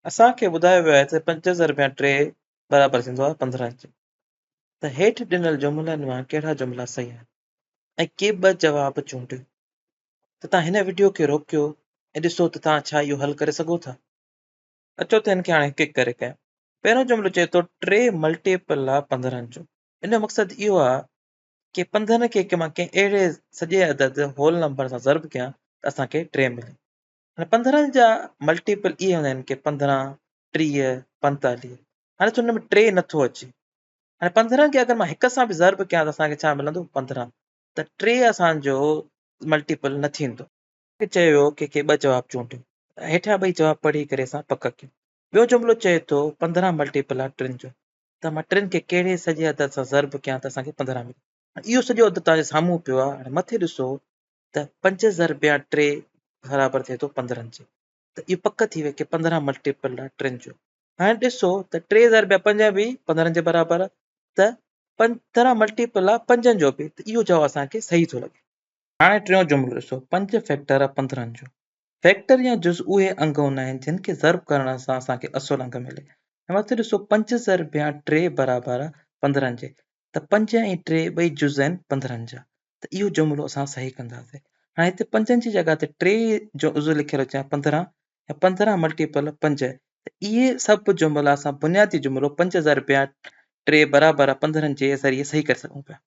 असांखे ॿुधायो वियो आहे त 5,000 + 3 बराबरि थींदो आहे 15 जे। त हेठि ॾिनल जुमिलनि मां कहिड़ा जुमिला सही आहिनि ऐं के ॿ जवाब चूंडियो। त तव्हां हिन वीडियो खे रोकियो ऐं ॾिसो त तव्हां छा इहो हल करे सघो था। अचो त हिन खे हाणे हिकु हिकु करे कयूं। पहिरियों जुमिलो चए थो 3 मल्टीपल आहे 15 जो। इन जो मक़सदु इहो आहे कि 15 खे मां कंहिं अहिड़े सॼे अदद होल नंबर सां ज़र्ब कयां त असांखे 3 मिले। हाणे 15 जा मल्टीपल इहे हूंदा आहिनि कि 15, 30, 45। हाणे त हुन में 3 नथो अचे। हाणे 15 खे अगरि मां हिक सां बि ज़र्ब कयां त असांखे छा मिलंदो? 15। त 3 असांजो मल्टीपल न थींदो। चयो वियो कि ॿ जवाब चूंडियो। हेठियां ॿई जवाब पढ़ी करे असां पक कयूं। ॿियो जुमिलो चए थो 15 मल्टीपल आहे 3 जो। त मां 3 खे कहिड़े सॼे अदद सां ज़र्ब कयां त असांखे 15 मिले। इहो सॼो अदद तव्हांजे साम्हूं पियो आहे। हाणे मथे ॾिसो त 5 ज़रबिया 3 बराबरि थिए थो 15 जे। त इहो पक थी वई कि 15 मल्टीपल आहे 3 जो। हाणे ॾिसो त 3 ज़रबिया 5 बि 15 जे बराबरि आहे। त 15 मल्टीपल आहे 5 जो बि। त इहो जवाब असांखे सही थो लॻे। हाणे टियों जुमिलो ॾिसो 5 फैक्टर आहे 15 जो। फैक्टर या जुज़ उहे अंग हूंदा आहिनि जिन खे ज़र्ब करण सां असांखे असुल अंग मिले। मथे ॾिसो 5 ज़रबिया 3 बराबरि आहे 15 जे। त 5 ऐं 3 ॿई जुज़ आहिनि 15 जा। त इहो जुमिलो असां सही कंदासीं। हाणे हिते 5 जी जॻह ते 3 जो उज़ लिखियलु अचे 15 ऐं 15 मल्टीपल 5। त इहे सभु जुमिला असां बुनियादी जुमिलो 5 ज़रबिया 3 बराबरि आहे 15 जे ज़रिए सही करे सघूं पिया।